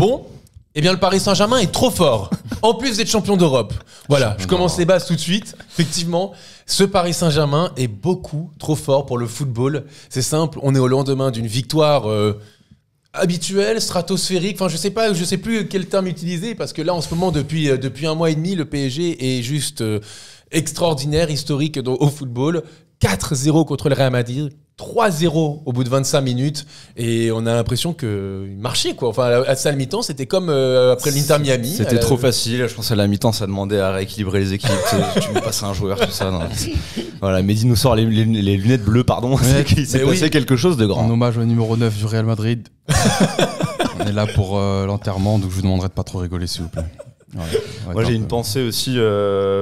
Bon, eh bien le Paris Saint-Germain est trop fort. En plus d'être champion d'Europe. Voilà, je commence les bases tout de suite. Effectivement, ce Paris Saint-Germain est beaucoup trop fort pour le football. C'est simple, on est au lendemain d'une victoire habituelle, stratosphérique. Enfin, je sais plus quel terme utiliser parce que là, en ce moment, depuis un mois et demi, le PSG est juste extraordinaire, historique au football. 4-0 contre le Real Madrid. 3-0 au bout de 25 minutes et on a l'impression qu'il marchait quoi. Enfin, à la mi-temps, c'était comme après l'Inter Miami. C'était trop facile. Je pense à la mi-temps, ça demandait à rééquilibrer les équipes. Tu me passes un joueur, tout ça. Non. Voilà, Mehdi nous sort les lunettes bleues, pardon. Ouais, il s'est passé quelque chose de grand. En hommage au numéro 9 du Real Madrid. On est là pour l'enterrement, donc je vous demanderai de pas trop rigoler, s'il vous plaît. Ouais, moi, j'ai une pensée aussi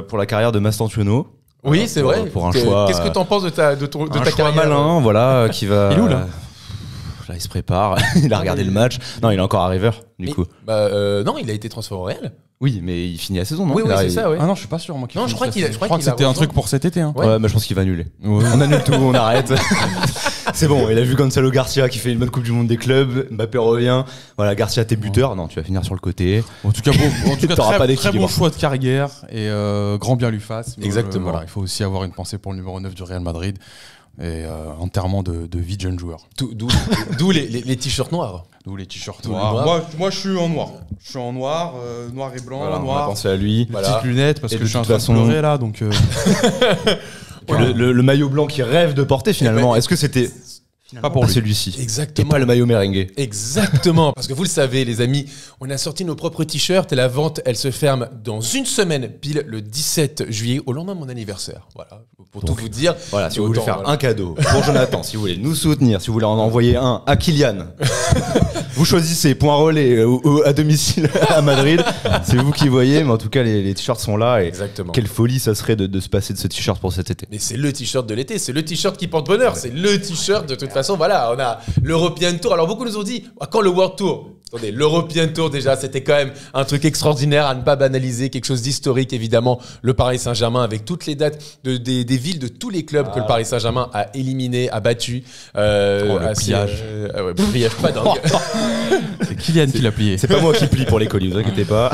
pour la carrière de Mastantuono. Oui, c'est vrai. Pour un choix. Qu'est-ce que t'en penses de ta carrière malin, voilà, qui va. Il est où là? Là, il se prépare. Il a regardé le match. Non, il est encore à River, du coup. Non, il a été transféré au Real. Oui, mais il finit la saison, non? Oui, c'est ça, oui. Ah non, je suis pas sûr, moi. Non, je crois que c'était un truc pour cet été. Hein. Ouais, mais je pense qu'il va annuler. Ouais. On annule tout, on arrête. C'est bon, il a vu Gonzalo Garcia qui fait une bonne Coupe du Monde des clubs. Mbappé revient. Voilà, Garcia, t'es buteur. Non, tu vas finir sur le côté. En tout cas, très bon choix de carrière et grand bien lui fasse. Exactement. Voilà, il faut aussi avoir une pensée pour le numéro 9 du Real Madrid. Et enterrement de vie de jeune joueur. D'où les t-shirts noirs. D'où les t-shirts noirs. Moi, je suis en noir. Je suis en noir, noir et blanc, voilà, noir. On va penser à lui. Petites lunettes parce que je suis en train de pleurer là, donc. Le maillot blanc qu'il rêve de porter finalement. Est-ce que c'était pas pour celui-ci? Exactement. Et pas le maillot merengue. Exactement. Parce que vous le savez, les amis, on a sorti nos propres t-shirts et la vente, elle se ferme dans une semaine, pile le 17 juillet, au lendemain de mon anniversaire. Voilà. Pour tout vous dire. Voilà, si vous voulez faire un cadeau pour Jonathan, si vous voulez nous soutenir, si vous voulez en envoyer un à Kylian, vous choisissez point relais à domicile à Madrid. C'est vous qui voyez, mais en tout cas, les t-shirts sont là. Et exactement. Quelle folie ça serait de se passer de ce t-shirt pour cet été. Mais c'est le t-shirt de l'été, c'est le t-shirt qui porte bonheur, c'est le t-shirt de toute façon. Voilà, on a l'European Tour. Alors beaucoup nous ont dit, quand le World Tour? Attendez, l'European Tour déjà, c'était quand même un truc extraordinaire à ne pas banaliser, quelque chose d'historique évidemment. Le Paris Saint-Germain avec toutes les dates des villes de tous les clubs que le Paris Saint-Germain a éliminé, a battu. Le pliage. Pliage pas dingue. C'est Kylian qui l'a plié. C'est pas moi qui plie pour les colis, vous inquiétez pas.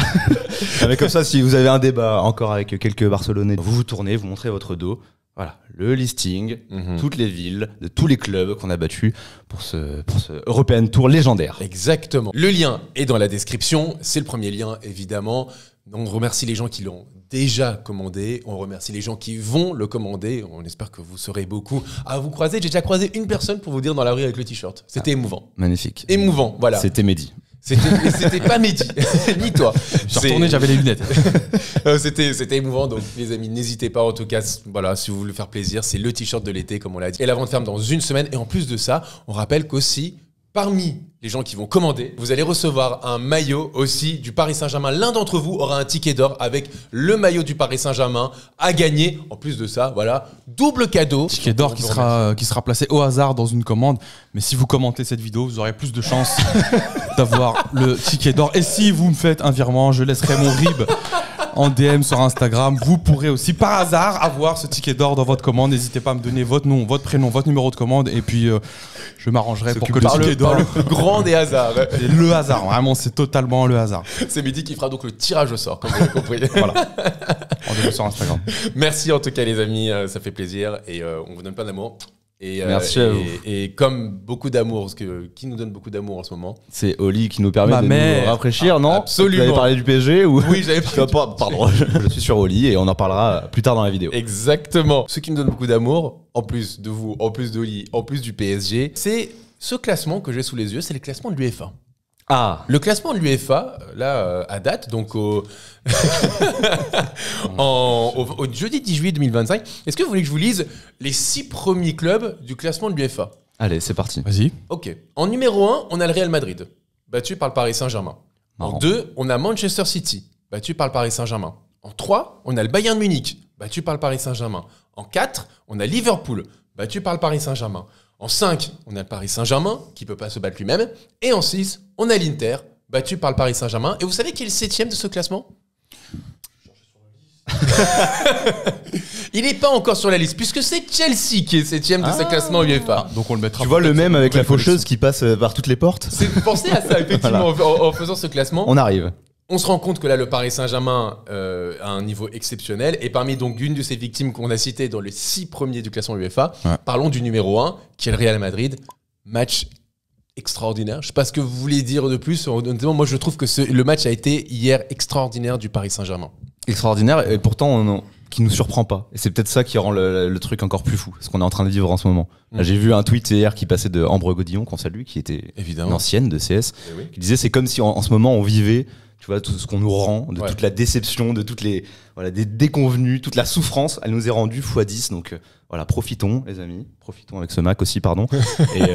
Mais comme ça, si vous avez un débat encore avec quelques Barcelonais, vous tournez, vous montrez votre dos. Voilà, le listing, toutes les villes, de tous les clubs qu'on a battus pour ce European Tour légendaire. Exactement. Le lien est dans la description, c'est le premier lien évidemment. On remercie les gens qui l'ont déjà commandé, on remercie les gens qui vont le commander, on espère que vous serez beaucoup à vous croiser. J'ai déjà croisé une personne pour vous dire dans la rue avec le t-shirt. C'était émouvant. Magnifique. Émouvant, voilà. C'était Mehdi. C'était pas Mehdi, ni toi. Je suis retourné, j'avais les lunettes. C'était émouvant, donc les amis, n'hésitez pas. En tout cas, voilà, si vous voulez faire plaisir, c'est le t-shirt de l'été, comme on l'a dit. Et la vente ferme dans une semaine. Et en plus de ça, on rappelle qu'aussi, parmi les gens qui vont commander, vous allez recevoir un maillot aussi du Paris Saint-Germain. L'un d'entre vous aura un ticket d'or avec le maillot du Paris Saint-Germain à gagner. En plus de ça, voilà, double cadeau. Ticket d'or qui sera placé au hasard dans une commande. Mais si vous commentez cette vidéo, vous aurez plus de chances d'avoir le ticket d'or. Et si vous me faites un virement, je laisserai mon RIB en DM sur Instagram. Vous pourrez aussi par hasard avoir ce ticket d'or dans votre commande. N'hésitez pas à me donner votre nom, votre prénom, votre numéro de commande. Et puis je m'arrangerai pour que le ticket d'or... le plus grand des hasards. Et le hasard, vraiment, c'est totalement le hasard. C'est Mehdi qui fera donc le tirage au sort, comme vous l'avez compris. Voilà. Rendez-vous sur Instagram. Merci en tout cas les amis, ça fait plaisir. Et on vous donne plein d'amour. Merci à vous. Et comme beaucoup d'amour, parce que qui nous donne beaucoup d'amour en ce moment? C'est Oli qui nous permet nous rafraîchir, non? Absolument. Vous avez parlé du PSG ou... Oui, j'avais pas. Pardon, je suis sur Oli et on en parlera plus tard dans la vidéo. Exactement. Ce qui me donne beaucoup d'amour, en plus de vous, en plus d'Oli, en plus du PSG, c'est ce classement que j'ai sous les yeux, c'est le classement de l'UEFA. Ah. Le classement de l'UEFA, là, à date, donc au jeudi 10 juillet 2025, est-ce que vous voulez que je vous lise les 6 premiers clubs du classement de l'UEFA? Allez, c'est parti. Vas-y. Ok. En numéro 1, on a le Real Madrid, battu par le Paris Saint-Germain. Marrant. En 2, on a Manchester City, battu par le Paris Saint-Germain. En 3, on a le Bayern Munich, battu par le Paris Saint-Germain. En 4, on a Liverpool, battu par le Paris Saint-Germain. En 5, on a le Paris Saint-Germain, qui ne peut pas se battre lui-même. Et en 6, on a l'Inter, battu par le Paris Saint-Germain. Et vous savez qui est le 7e de ce classement? Il n'est pas encore sur la liste, puisque c'est Chelsea qui est 7ème de ce classement UEFA. Donc on le mettra. Tu vois le même avec la nouvelle faucheuse qui passe par toutes les portes. C'est pensé à ça, effectivement, en faisant ce classement. On arrive. On se rend compte que là, le Paris Saint-Germain a un niveau exceptionnel. Et parmi donc une de ces victimes qu'on a citées dans les 6 premiers du classement UEFA, parlons du numéro 1, qui est le Real Madrid. Match extraordinaire. Je ne sais pas ce que vous voulez dire de plus. Honnêtement, moi, je trouve que le match a été hier extraordinaire du Paris Saint-Germain. Extraordinaire, et pourtant qui nous surprend pas. Et c'est peut-être ça qui rend le truc encore plus fou, ce qu'on est en train de vivre en ce moment. Là, j'ai vu un tweet hier qui passait de Ambre Godillon, qu'on salue, qui était une ancienne de CS, qui disait c'est comme si en ce moment on vivait, tu vois, tout ce qu'on nous rend, de toute la déception, de toutes les des déconvenues, toute la souffrance, elle nous est rendue x10. Donc voilà, profitons les amis, profitons avec ce Mac aussi, pardon. Et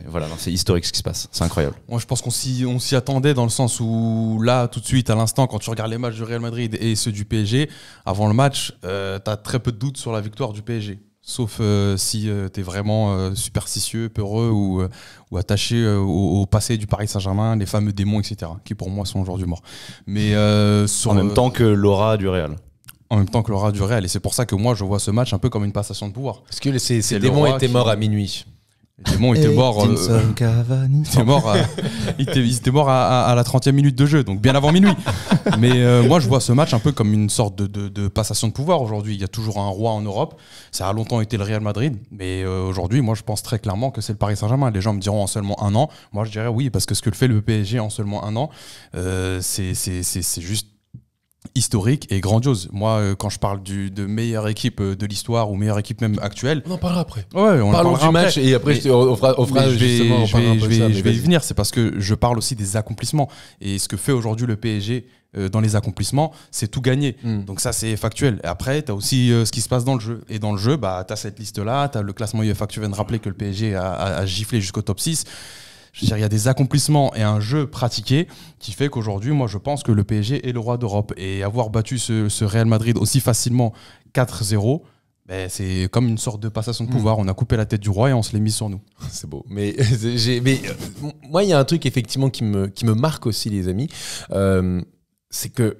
voilà, c'est historique ce qui se passe, c'est incroyable. Moi je pense qu'on s'y attendait, dans le sens où là, tout de suite, à l'instant, quand tu regardes les matchs du Real Madrid et ceux du PSG, avant le match, t'as très peu de doutes sur la victoire du PSG. Sauf si t'es vraiment superstitieux, peureux ou attaché au passé du Paris Saint-Germain, les fameux démons, etc., qui pour moi sont aujourd'hui morts. Mais en même temps que l'aura du Real. En même temps que l'aura du Real. Et c'est pour ça que moi, je vois ce match un peu comme une passation de pouvoir. Parce que ces démons étaient morts à minuit. Les démons étaient morts. Ils étaient morts à la 30e minute de jeu, donc bien avant minuit. Mais moi, je vois ce match un peu comme une sorte de passation de pouvoir aujourd'hui. Il y a toujours un roi en Europe. Ça a longtemps été le Real Madrid. Mais aujourd'hui, moi, je pense très clairement que c'est le Paris Saint-Germain. Les gens me diront en seulement 1 an. Moi, je dirais oui, parce que ce que fait le PSG en seulement 1 an, c'est juste historique et grandiose. Moi, quand je parle de meilleure équipe de l'histoire ou meilleure équipe même actuelle, on en parlera après. Ouais, parlons du match et après on fera justement. Je vais y venir. C'est parce que je parle aussi des accomplissements, et ce que fait aujourd'hui le PSG dans les accomplissements, c'est tout gagner. Donc ça, c'est factuel. Et après, tu as aussi ce qui se passe dans le jeu. Et dans le jeu, tu as cette liste-là, tu as le classement UEFA que tu viens de rappeler, que le PSG a giflé jusqu'au top 6. Je veux dire, il y a des accomplissements et un jeu pratiqué qui fait qu'aujourd'hui, moi, je pense que le PSG est le roi d'Europe. Et avoir battu ce Real Madrid aussi facilement 4-0, c'est comme une sorte de passation de pouvoir. On a coupé la tête du roi et on se l'est mis sur nous. C'est beau. Mais moi, il y a un truc effectivement qui me marque aussi, les amis. C'est que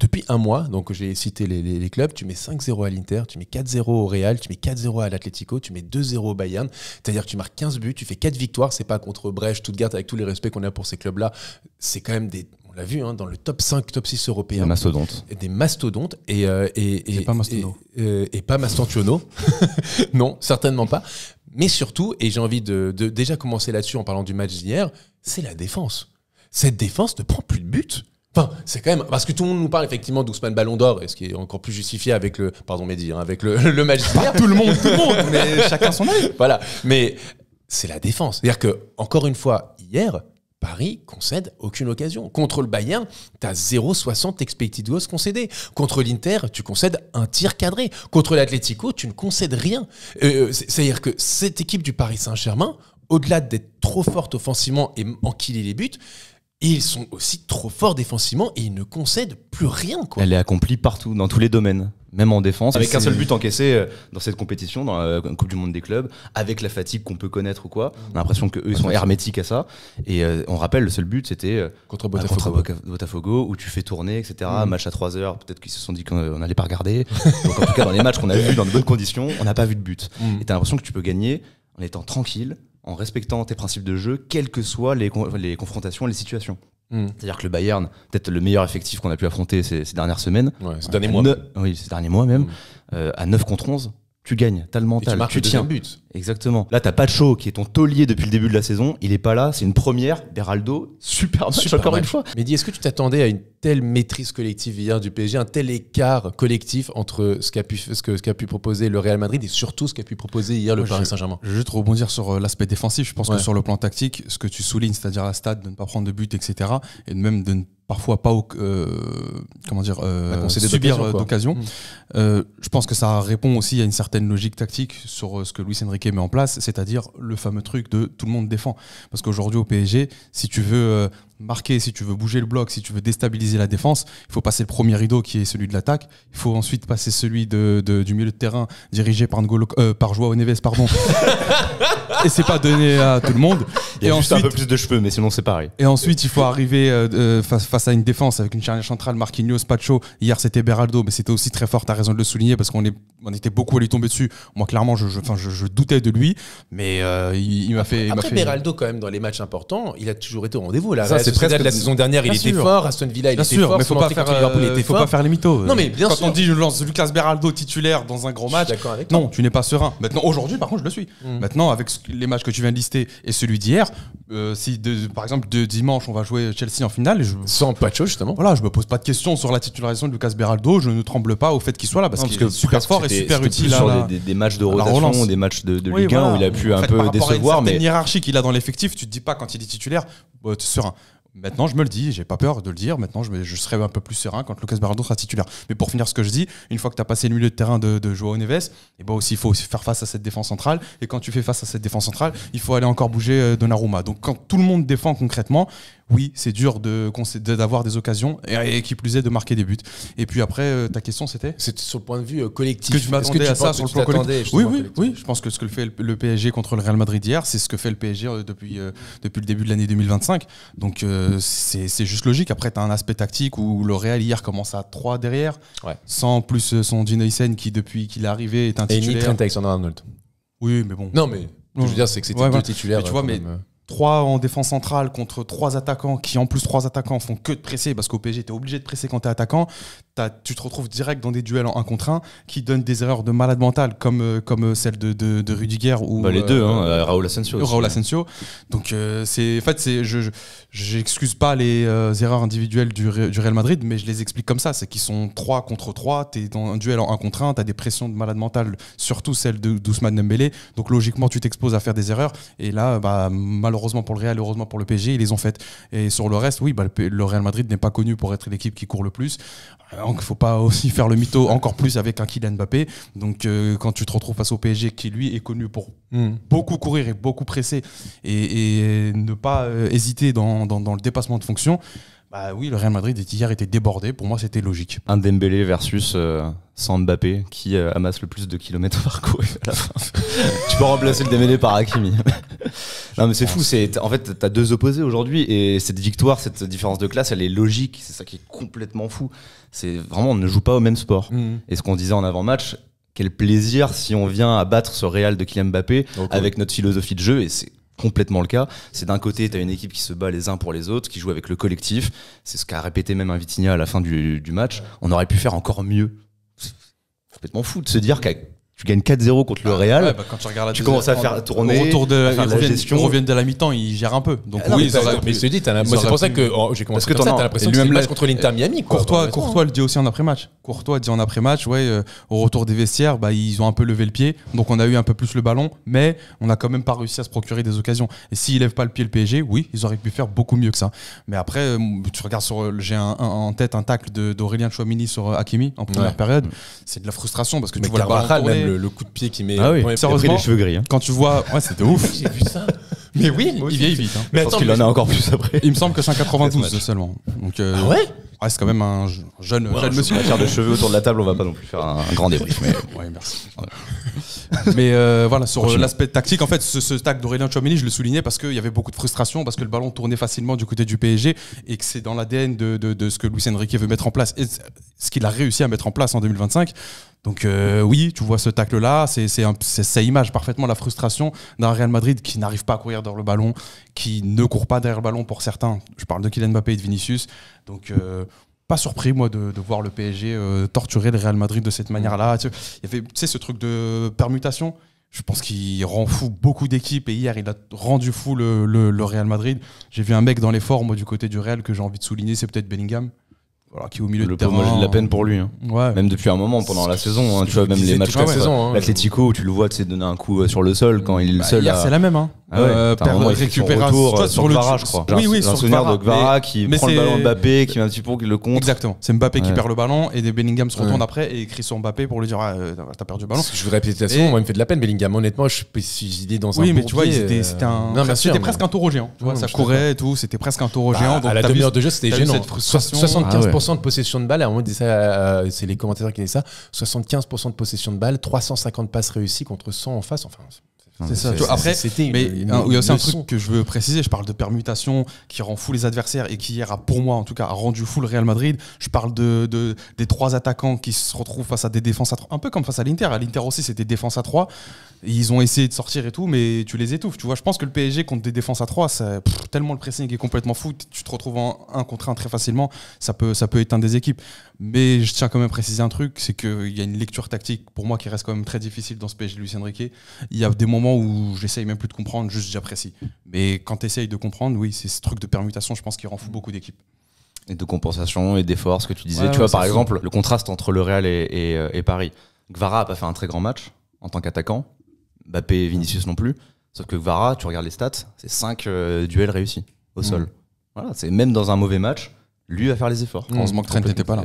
depuis 1 mois, donc j'ai cité les clubs, tu mets 5-0 à l'Inter, tu mets 4-0 au Real, tu mets 4-0 à l'Atlético, tu mets 2-0 au Bayern. C'est-à-dire que tu marques 15 buts, tu fais 4 victoires. C'est pas contre Brest, Stuttgart, avec tous les respects qu'on a pour ces clubs-là. C'est quand même on l'a vu, dans le top 5, top 6 européen. Des mastodontes. Des mastodontes. C'est pas Mastodo. Et pas Mastantuono. Non, certainement pas. Mais surtout, et j'ai envie de déjà commencer là-dessus en parlant du match d'hier, c'est la défense. Cette défense ne prend plus de buts. Enfin, c'est quand même... Parce que tout le monde nous parle effectivement d'Ousmane Ballon d'Or, et ce qui est encore plus justifié avec le... Pardon, Mehdi, avec le match d'hier. Tout le monde, mais chacun son avis. Voilà, mais c'est la défense. C'est-à-dire que, encore une fois, hier, Paris concède aucune occasion. Contre le Bayern, tu as 0,60 expected goals concédés. Contre l'Inter, tu concèdes un tir cadré. Contre l'Atlético, tu ne concèdes rien. C'est-à-dire que cette équipe du Paris Saint-Germain, au-delà d'être trop forte offensivement et enquiler les buts, ils sont aussi trop forts défensivement et ils ne concèdent plus rien, quoi. Elle est accomplie partout, dans tous les domaines, même en défense. Avec un seul but encaissé dans cette compétition, dans la Coupe du Monde des clubs, avec la fatigue qu'on peut connaître ou quoi. On a l'impression qu'eux, ils sont hermétiques à ça. Et on rappelle, le seul but, c'était contre Botafogo, où tu fais tourner, etc. Match à 3h, peut-être qu'ils se sont dit qu'on n'allait pas regarder. Donc en tout cas, dans les matchs qu'on a vus dans de bonnes conditions, on n'a pas vu de but. Et t'as l'impression que tu peux gagner en étant tranquille, en respectant tes principes de jeu, quelles que soient les confrontations, les situations. C'est-à-dire que le Bayern, peut-être le meilleur effectif qu'on a pu affronter ces dernières semaines. Ces derniers mois. Oui, ces derniers mois même. À 9 contre 11, tu gagnes, t'as le mental, tu tiens. But. Exactement. Là, t'as Pacho qui est ton taulier depuis le début de la saison. Il est pas là, c'est une première. Beraldo, super match encore une fois. Mais dis, est-ce que tu t'attendais à une telle maîtrise collective hier du PSG, un tel écart collectif entre ce qu'a pu proposer le Real Madrid et surtout ce qu'a pu proposer hier le Paris Saint-Germain? Je veux juste rebondir sur l'aspect défensif. Je pense que sur le plan tactique, ce que tu soulignes, c'est-à-dire la stat de ne pas prendre de but, etc., et même de ne parfois pas subir d'occasion. Je pense que ça répond aussi à une certaine logique tactique sur ce que Luis Enrique met en place, c'est-à-dire le fameux truc de tout le monde défend. Parce qu'aujourd'hui au PSG, si tu veux marquer, si tu veux bouger le bloc, si tu veux déstabiliser la défense, il faut passer le premier rideau qui est celui de l'attaque. Il faut ensuite passer celui du milieu de terrain dirigé par Joao Neves, pardon. Et c'est pas donné à tout le monde. Il y a et juste ensuite, un peu plus de cheveux, mais sinon c'est pareil. Et ensuite, il faut arriver face à une défense avec une charnière centrale, Marquinhos, Pacho. Hier, c'était Beraldo, mais c'était aussi très fort, t'as raison de le souligner, parce qu'on était beaucoup à lui tomber dessus. Moi, clairement, je doutais de lui, mais il m'a fait... Après, Beraldo, quand même, dans les matchs importants, il a toujours été au rendez-vous. Là, Ça, c'est presque la saison dernière, il était fort. Aston Villa, il était fort. Mais faut pas faire les mythos. Non, mais bien sûr. Quand on dit je lance Lucas Beraldo titulaire dans un gros match, non, tu n'es pas serein. Maintenant, aujourd'hui, par contre, je le suis. Maintenant, avec les matchs que tu viens de lister et celui d'hier, si par exemple de dimanche on va jouer Chelsea en finale, sans Pacho justement. Voilà, je me pose pas de questions sur la titularisation de Lucas Beraldo, je ne tremble pas au fait qu'il soit là parce qu'il est super fort et super utile sur des matchs de rotation, des matchs de Ligue 1 où il a pu un peu décevoir, mais hiérarchie qu'il a dans l'effectif, tu te dis pas quand il est titulaire, tu es serein. Maintenant, je me le dis, j'ai pas peur de le dire. Maintenant, je serai un peu plus serein quand Lucas Beraldo sera titulaire. Mais pour finir ce que je dis, une fois que tu as passé le milieu de terrain de Joao Neves, et ben aussi, il faut aussi faire face à cette défense centrale. Et quand tu fais face à cette défense centrale, il faut aller encore bouger Donnarumma. Donc, quand tout le monde défend concrètement, oui, c'est dur d'avoir des occasions et qui plus est de marquer des buts. Et puis après, ta question c'était sur le point de vue collectif. Que tu m'attendais à ça sur le plan collectif. Oui. Je pense que ce que fait le PSG contre le Real Madrid hier, c'est ce que fait le PSG depuis le début de l'année 2025. Donc c'est juste logique. Après, tu as un aspect tactique où le Real hier commence à 3 derrière, sans plus son Gino Hysén qui depuis qu'il est arrivé est un titulaire. Et ni Trent Alexander-Arnold. Oui, mais bon. Non, mais je veux dire, c'est que c'était deux titulaires. Mais tu vois, mais 3 en défense centrale contre 3 attaquants qui en plus 3 attaquants font que de presser parce qu'au PSG t'es obligé de presser quand t'es attaquant, tu te retrouves direct dans des duels en 1 contre 1 qui donnent des erreurs de malade mental comme celle de Rudiger ou les deux Raúl Asensio. Donc j'excuse pas les erreurs individuelles du Real Madrid, mais je les explique comme ça, c'est qu'ils sont 3 contre 3, t'es dans un duel en 1 contre 1, t'as des pressions de malade mental, surtout celle d'Ousmane Dembélé, donc logiquement tu t'exposes à faire des erreurs et là malheureusement pour le Real, heureusement pour le PSG, ils les ont faites. Et sur le reste, oui, le Real Madrid n'est pas connu pour être l'équipe qui court le plus. Donc il ne faut pas aussi faire le mytho encore plus avec un Kylian Mbappé. Donc quand tu te retrouves face au PSG qui lui est connu pour beaucoup courir et beaucoup presser et ne pas hésiter dans le dépassement de fonction, bah oui, le Real Madrid hier était débordé. Pour moi, c'était logique. Un Dembélé versus sans Mbappé qui amasse le plus de kilomètres parcourus à la fin. Tu peux remplacer le Dembélé par Hakimi. Non mais c'est fou, en fait t'as deux opposés aujourd'hui et cette victoire, cette différence de classe, elle est logique. C'est ça qui est complètement fou. C'est vraiment, on ne joue pas au même sport. Et ce qu'on disait en avant-match, quel plaisir si on vient à battre ce Real de Kylian Mbappé avec notre philosophie de jeu, et c'est complètement le cas. C'est d'un côté, tu as une équipe qui se bat les uns pour les autres, qui joue avec le collectif. C'est ce qu'a répété même un Vitinha à la fin du match. On aurait pu faire encore mieux. C'est complètement fou de se dire que tu gagnes 4-0 contre le Real, quand tu regardes tu commences à faire tourner, au retour de faire la gestion. Ils reviennent de la mi-temps, ils gèrent un peu. Donc oui, mais je te dis, c'est pour ça que j'ai commencé comme ça, t'as l'impression que c'est le match contre l'Inter Miami. Courtois le dit aussi en après-match. Courtois dit en après-match, au retour des vestiaires, ils ont un peu levé le pied, donc on a eu un peu plus le ballon, mais on n'a quand même pas réussi à se procurer des occasions. Et s'ils lèvent pas le pied le PSG, oui, ils auraient pu faire beaucoup mieux que ça. Mais après, tu regardes j'ai en tête un tacle d'Aurélien Tchouameni sur Hakimi en première période. C'est de la frustration parce que tu vois le ballon tourner. Le coup de pied qui met. Ah oui, il a pris les cheveux gris. Quand tu vois, c'était ouf. J'ai vu ça. Mais oui, il vieillit vite. Mais attends, qu'il en a encore plus après. Il me semble que c'est un 92 seulement. Donc, ah ouais, c'est quand même un jeune monsieur. En matière de cheveux autour de la table, on va pas non plus faire un grand débrief. Mais ouais, merci. Mais voilà, sur l'aspect tactique, en fait, ce tacle d'Aurélien Tchouameni, je le soulignais parce qu'il y avait beaucoup de frustration, parce que le ballon tournait facilement du côté du PSG et que c'est dans l'ADN de ce que Luis Enrique veut mettre en place et ce qu'il a réussi à mettre en place en 2025. Donc oui, tu vois ce tacle-là, ça image parfaitement la frustration d'un Real Madrid qui n'arrive pas à courir derrière le ballon, qui ne court pas derrière le ballon pour certains. Je parle de Kylian Mbappé et de Vinicius. Donc pas surpris moi de voir le PSG torturer le Real Madrid de cette manière-là. Il y avait ce truc de permutation. Je pense qu'il rend fou beaucoup d'équipes et hier il a rendu fou le Real Madrid. J'ai vu un mec dans les formes du côté du Real que j'ai envie de souligner, c'est peut-être Bellingham. Voilà, qui est au milieu de terrain. Moi j'ai de la peine pour lui. Ouais. Même depuis un moment pendant la saison. Tu vois, même les matchs de la saison. L'Atlético, tu le vois donner un coup sur le sol quand il est le seul. Hier c'est la même. Ah ouais, t'as un moment, il fait son retour sur Kvara, je crois. Oui, J'ai un souvenir de Kvara qui prend le ballon de Mbappé, qui met un petit peu, qui le contre. Exactement. C'est Mbappé qui perd le ballon et Bellingham se retourne après et écrit sur Mbappé pour lui dire t'as perdu le ballon. Je voudrais répéter ça, moi il me fait de la peine Bellingham. Honnêtement, je suis idée dans un. Oui, mais tu vois, c'était presque un taureau géant. Tu vois, ça courait et tout, c'était presque un taureau géant. À la demi-heure de jeu, c'était gênant. 75% de possession de balle. À un moment, c'est les commentateurs qui disent ça. 75% de possession de balle, 350 passes réussies contre 100 en face. Enfin. C'est ça. Après, il y a aussi un truc que je veux préciser. Je parle de permutation qui rend fou les adversaires et qui hier pour moi en tout cas, a rendu fou le Real Madrid. Je parle des 3 attaquants qui se retrouvent face à des défenses à 3, un peu comme face à l'Inter. À l'Inter aussi, c'était défense à 3. Ils ont essayé de sortir et tout, mais tu les étouffes. Tu vois, je pense que le PSG contre des défenses à 3, tellement le pressing est complètement fou, tu te retrouves en 1 contre 1 très facilement. Ça peut éteindre des équipes. Mais je tiens quand même à préciser un truc, c'est qu'il y a une lecture tactique pour moi qui reste quand même très difficile dans ce PSG de Luis Enrique. Il y a des moments où j'essaye même plus de comprendre, juste j'apprécie. Mais quand tu essayes de comprendre, oui, c'est ce truc de permutation, je pense qu'il rend fou beaucoup d'équipes. Et de compensation et d'efforts, ce que tu disais. Tu vois, par exemple, le contraste entre le Real et Paris. Kvara n'a pas fait un très grand match en tant qu'attaquant. Mbappé et Vinicius non plus. Sauf que Kvara, tu regardes les stats, c'est 5 duels réussis au sol. Voilà, c'est même dans un mauvais match. Lui va faire les efforts. Heureusement que Trent n'était pas là.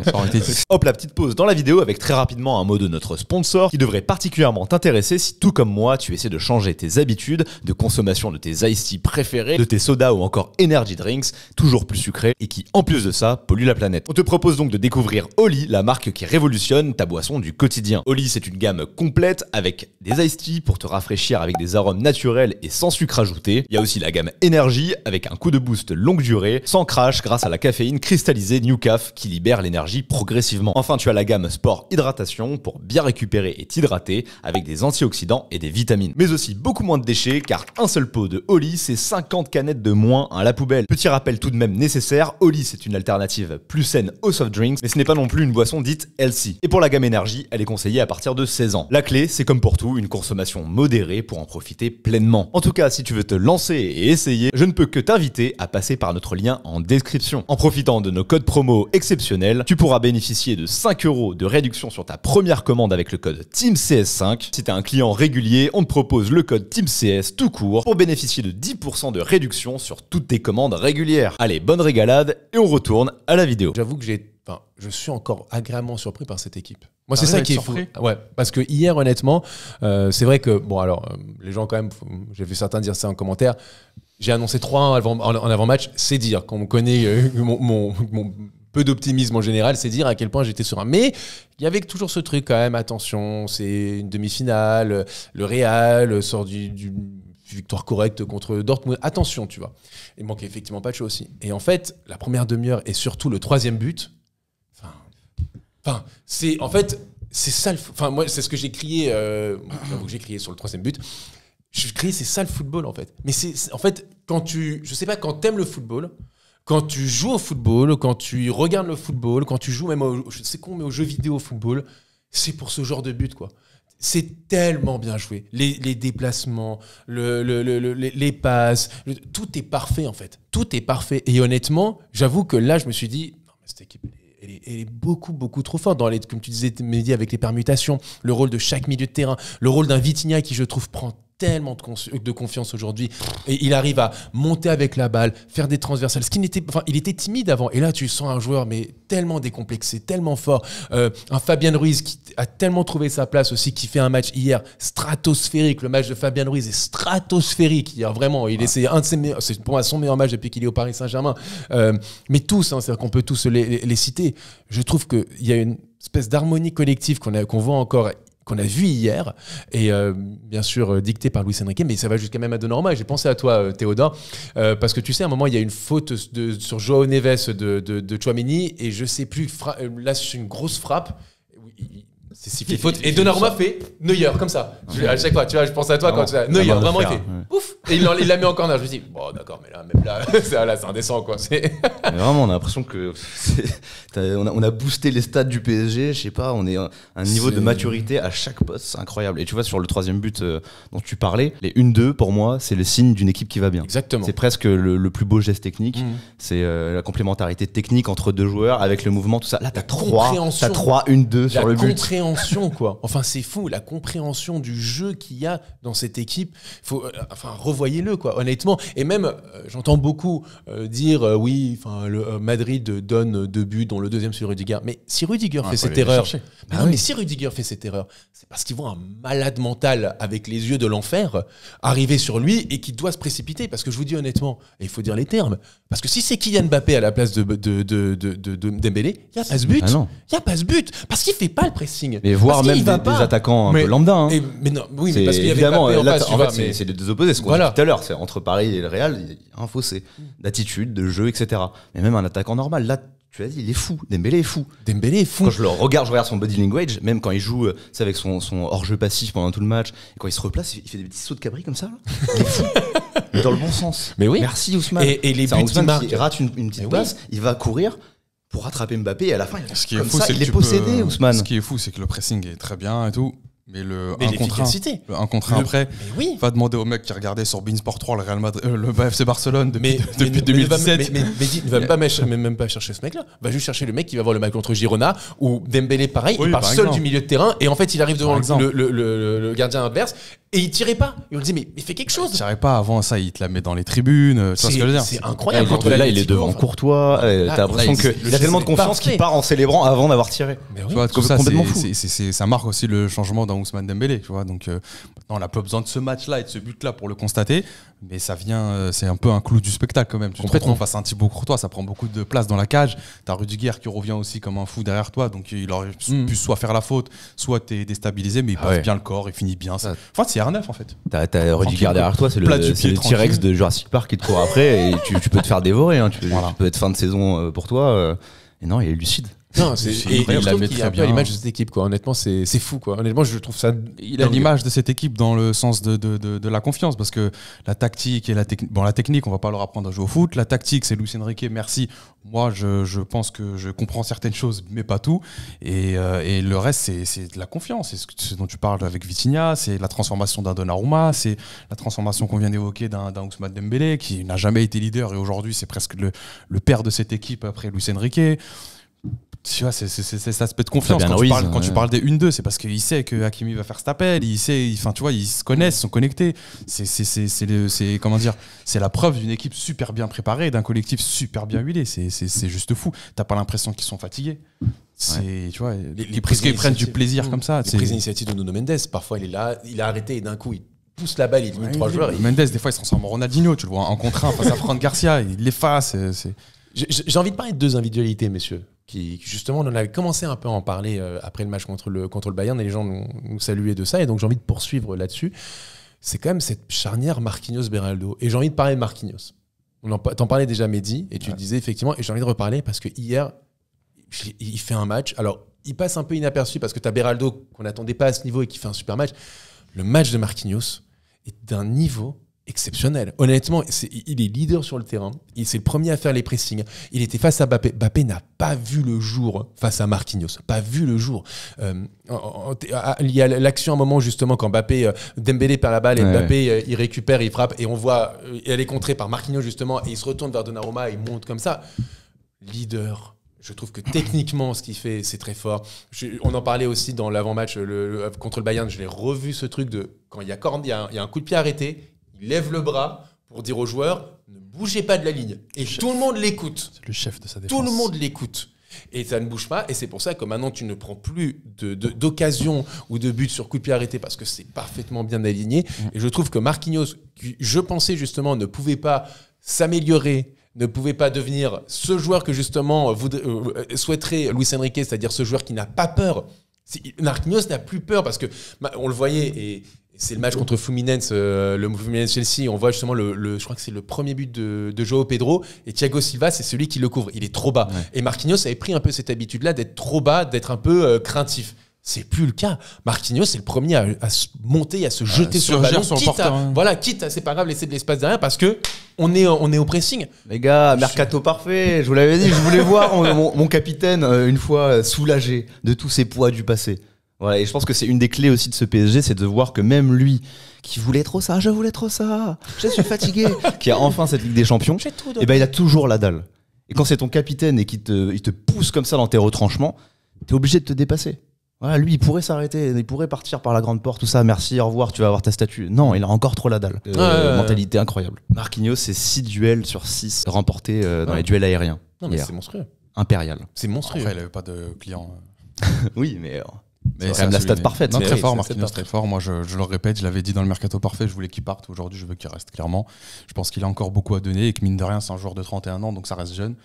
Hop, la petite pause dans la vidéo avec très rapidement un mot de notre sponsor qui devrait particulièrement t'intéresser si tout comme moi tu essaies de changer tes habitudes de consommation de tes iced tea préférés, de tes sodas ou encore energy drinks, toujours plus sucrés et qui en plus de ça polluent la planète. On te propose donc de découvrir Oli, la marque qui révolutionne ta boisson du quotidien. Oli, c'est une gamme complète avec des iced tea pour te rafraîchir avec des arômes naturels et sans sucre ajouté. Il y a aussi la gamme Energy avec un coup de boost longue durée, sans crash grâce à la caféine cristallisé Newcaf qui libère l'énergie progressivement. Enfin, tu as la gamme Sport Hydratation pour bien récupérer et t'hydrater avec des antioxydants et des vitamines. Mais aussi beaucoup moins de déchets car un seul pot de Oli, c'est 50 canettes de moins à la poubelle. Petit rappel tout de même nécessaire, Oli c'est une alternative plus saine aux soft drinks, mais ce n'est pas non plus une boisson dite healthy. Et pour la gamme énergie, elle est conseillée à partir de 16 ans. La clé, c'est comme pour tout, une consommation modérée pour en profiter pleinement. En tout cas, si tu veux te lancer et essayer, je ne peux que t'inviter à passer par notre lien en description. En profitant de nos codes promo exceptionnels, tu pourras bénéficier de 5 € de réduction sur ta première commande avec le code TEAMCS5. Si tu es un client régulier, on te propose le code TEAMCS tout court pour bénéficier de 10% de réduction sur toutes tes commandes régulières. Allez, bonne régalade et on retourne à la vidéo. J'avoue que je suis encore agréablement surpris par cette équipe. Moi, c'est ça qui est fou. Ouais, parce que hier, honnêtement, c'est vrai que, bon, alors, les gens, quand même, j'ai vu certains dire ça en commentaire. J'ai annoncé 3-1 en avant-match. C'est dire, quand on connaît mon peu d'optimisme en général, c'est dire à quel point j'étais serein. Mais il y avait toujours ce truc, quand même, attention, c'est une demi-finale. Le Real sort du victoire correcte contre Dortmund. Attention, tu vois. Il manquait effectivement pas de choses aussi. Et en fait, la première demi-heure et surtout le 3e but. Enfin, c'est ça. Enfin, moi, c'est ce que j'ai crié. J'ai crié sur le 3e but. Je criais, c'est ça le football en fait. Mais en fait, je sais pas, quand t'aimes le football, quand tu joues au football, quand tu regardes le football, quand tu joues même mais aux jeux vidéo au football, c'est pour ce genre de but quoi. C'est tellement bien joué. Les déplacements, les passes, tout est parfait en fait. Tout est parfait. Et honnêtement, j'avoue que là, je me suis dit, non mais cette équipe. Elle est beaucoup, beaucoup trop forte dans comme tu disais, Mehdi, avec les permutations, le rôle de chaque milieu de terrain, le rôle d'un Vitinha qui, je trouve, prend tellement de confiance aujourd'hui. Et il arrive à monter avec la balle, faire des transversales. Il était timide avant. Et là, tu sens un joueur mais tellement décomplexé, tellement fort. Un Fabien Ruiz qui a tellement trouvé sa place aussi, qui fait un match hier stratosphérique. Le match de Fabien Ruiz est stratosphérique. Hier, vraiment, c'est pour moi son meilleur match depuis qu'il est au Paris Saint-Germain. Mais tous, c'est-à-dire qu'on peut tous les citer. Je trouve qu'il y a une espèce d'harmonie collective qu'on voit encore, qu'on a vu hier, et bien sûr dicté par Luis Enrique, mais ça va jusqu'à même à Donnarumma. J'ai pensé à toi, Théodore, parce que tu sais, à un moment, il y a une faute sur Joao Neves de Tchouaméni, et je sais plus, là, c'est une grosse frappe. C'est sifflé faute. Et Donnarumma fait Neuer, comme ça. À chaque fois, tu vois, je pense à toi quand tu as Neuer, vraiment, il fait ouf, et il la met en corner. Je me dis, bon, d'accord, mais là, même là, c'est indécent, quoi. Mais vraiment, on a l'impression que on a boosté les stats du PSG. Je sais pas, on est à un niveau de maturité à chaque poste, c'est incroyable. Et tu vois, sur le 3e but dont tu parlais, les 1-2, pour moi, c'est le signe d'une équipe qui va bien. Exactement. C'est presque le plus beau geste technique. C'est la complémentarité technique entre deux joueurs avec le mouvement, tout ça. Là, t'as 3, 1-2 sur le but. compréhension, quoi. Enfin, c'est fou, la compréhension du jeu qu'il y a dans cette équipe. Faut, revoyez-le, quoi, honnêtement. Et même, j'entends beaucoup dire, Madrid donne 2 buts, dont le deuxième sur Rudiger. Mais si Rudiger fait cette erreur, mais si Rudiger fait cette erreur, c'est parce qu'ils voient un malade mental avec les yeux de l'enfer arriver sur lui et qui doit se précipiter. Parce que je vous dis honnêtement, et il faut dire les termes, parce que si c'est Kylian Mbappé à la place de Dembélé, il n'y a pas ce but. Il n'y a pas ce but. Parce qu'il ne fait pas le pressing. Mais voir même des attaquants un peu lambda. Hein. Mais parce qu'il y avait évidemment, Mbappé en fait, c'est les deux opposés. Ce qu'on dit tout à l'heure, c'est entre Paris et le Real, il y a un fossé d'attitude, de jeu, etc. Mais même un attaquant normal, là, tu l'as dit, il est fou. Dembélé est fou. Quand je regarde son body language, même quand il joue avec son hors-jeu passif pendant tout le match, et quand il se replace, il fait des petits sauts de cabri comme ça. Là. Il est fou. Mais dans le bon sens. Mais oui. Merci Ousmane. Et les buts qu'il marque, il rate une petite passe, il va courir pour rattraper Mbappé et à la fin, il est possédé, Ousmane. Ce qui est fou, c'est que le pressing est très bien et tout. Mais le 1 contre 1 après, va demander au mec qui regardait sur Beansport 3 le Real Madrid, le FC Barcelone depuis 2017. Mais ne va même pas chercher ce mec-là. Va juste chercher le mec qui va voir le match contre Girona ou Dembélé, pareil, il part seul du milieu de terrain et en fait il arrive devant le gardien adverse et il tirait pas. Et on lui dit mais fais quelque chose. Il tirait pas avant ça, il te la met dans les tribunes. Tu vois ce que je veux dire ? C'est incroyable. Là, il est devant Courtois. T'as l'impression qu'il a tellement de confiance qu'il part en célébrant avant d'avoir tiré. Tu vois, tout ça, complètement fou. Ça marque aussi le changement dans Ousmane Dembélé. Tu vois, donc maintenant on n'a pas besoin de ce match-là et de ce but-là pour le constater, mais ça vient, c'est un peu un clou du spectacle quand même. Tu te retrouves face à un Thibaut Courtois, ça prend beaucoup de place dans la cage. T'as Rudiger qui revient aussi comme un fou derrière toi, donc il aurait pu soit faire la faute, soit t'es déstabilisé, mais il passe bien le corps, il finit bien. Enfin, c'est R9 en fait. T'as Rudiger derrière toi, c'est le T-Rex de Jurassic Park qui te court après et tu peux te faire dévorer. Hein. Tu peux être fin de saison pour toi. Et non, il est lucide. Non, et je trouve qu'il y a un peu l'image de cette équipe, quoi. Honnêtement, c'est fou, quoi. Honnêtement, je trouve ça. Il a l'image de cette équipe dans le sens de la confiance, parce que la tactique et la technique, on va pas leur apprendre à jouer au foot. La tactique, c'est Luis Enrique, merci. Moi, je pense que je comprends certaines choses, mais pas tout. Et le reste, c'est de la confiance. C'est ce dont tu parles avec Vitinha, c'est la transformation d'un Donnarumma, c'est la transformation qu'on vient d'évoquer d'un Ousmane Dembélé, qui n'a jamais été leader et aujourd'hui, c'est presque le père de cette équipe après Luis Enrique. Tu vois, c'est cet aspect de confiance. Quand tu parles des 1-2, c'est parce qu'il sait que Hakimi va faire cet appel, tu vois, ils se connaissent, ils sont connectés. Comment dire, c'est la preuve d'une équipe super bien préparée, d'un collectif super bien huilé. C'est juste fou. T'as pas l'impression qu'ils sont fatigués. Tu vois, les prises qu'ils prennent du plaisir comme ça. Les prises d'initiative de Nuno Mendes, parfois il est là, il a arrêté et d'un coup il pousse la balle, il élimine 3 joueurs. Mendes, des fois, il se transforme en Ronaldinho. Tu le vois en contre 1 face à Fran Garcia, il l'efface. J'ai envie de parler de 2 individualités, messieurs. Qui justement, on avait commencé un peu à en parler après le match contre le Bayern et les gens nous saluaient de ça et donc j'ai envie de poursuivre là-dessus. C'est quand même cette charnière Marquinhos-Beraldo et j'ai envie de parler de Marquinhos. T'en parlais déjà Mehdi et tu le disais effectivement et j'ai envie de reparler parce que hier il fait un match, alors il passe un peu inaperçu parce que t'as Beraldo qu'on n'attendait pas à ce niveau et qui fait un super match. Le match de Marquinhos est d'un niveau exceptionnel. Honnêtement, il est leader sur le terrain. C'est le premier à faire les pressings. Il était face à Mbappé. Mbappé n'a pas vu le jour face à Marquinhos. Pas vu le jour. Il y a l'action à un moment justement quand Dembélé perd la balle et Mbappé il récupère, il frappe et on voit elle est contrée par Marquinhos justement et il se retourne vers Donnarumma et il monte comme ça. Leader. Je trouve que techniquement, ce qu'il fait, c'est très fort. On en parlait aussi dans l'avant-match contre le Bayern. Je l'ai revu ce truc de quand il y a un coup de pied arrêté. Il lève le bras pour dire aux joueurs ne bougez pas de la ligne. Et tout le monde l'écoute. C'est le chef de sa défense. Tout le monde l'écoute. Et ça ne bouge pas. Et c'est pour ça que maintenant, tu ne prends plus d'occasion ou de but sur coup de pied arrêté parce que c'est parfaitement bien aligné. Et je trouve que Marquinhos, qui, je pensais justement, ne pouvait pas s'améliorer, ne pouvait pas devenir ce joueur que justement souhaiterait Luis Enrique, c'est-à-dire ce joueur qui n'a pas peur. Marquinhos n'a plus peur parce que on le voyait et c'est le match contre Fluminense, le Fluminense Chelsea. On voit justement je crois que c'est le premier but de João Pedro et Thiago Silva, c'est celui qui le couvre. Il est trop bas. Ouais. Et Marquinhos avait pris un peu cette habitude-là d'être trop bas, d'être un peu craintif. C'est plus le cas. Marquinhos, c'est le premier à se monter, à se jeter sur le ballon, quitte c'est pas grave, laisser de l'espace derrière parce que on est au pressing. Les gars, mercato parfait. Je vous l'avais dit, je voulais voir mon capitaine une fois soulagé de tous ses poids du passé. Voilà, et je pense que c'est une des clés aussi de ce PSG, c'est de voir que même lui, qui voulait trop ça, je suis fatigué, qui a enfin cette Ligue des Champions, et ben il a toujours la dalle. Et quand c'est ton capitaine et qu'il te pousse comme ça dans tes retranchements, t'es obligé de te dépasser. Voilà, lui, il pourrait s'arrêter, il pourrait partir par la grande porte, tout ça. Merci, au revoir, tu vas avoir ta statue. Non, il a encore trop la dalle. Mentalité incroyable. Marquinhos, c'est 6 duels sur 6 remportés dans les duels aériens. Non, mais hier. c'est monstrueux. Impérial. C'est monstrueux. Après, il avait pas de clients. Oui, mais Mais c'est quand même la stat parfaite. Non, Mais très oui, fort, c'est Marquinhos, cette très fort. Moi, je le répète, je l'avais dit dans le mercato parfait, je voulais qu'il parte. Aujourd'hui, je veux qu'il reste, clairement. Je pense qu'il a encore beaucoup à donner et que, mine de rien, c'est un joueur de 31 ans, donc ça reste jeune.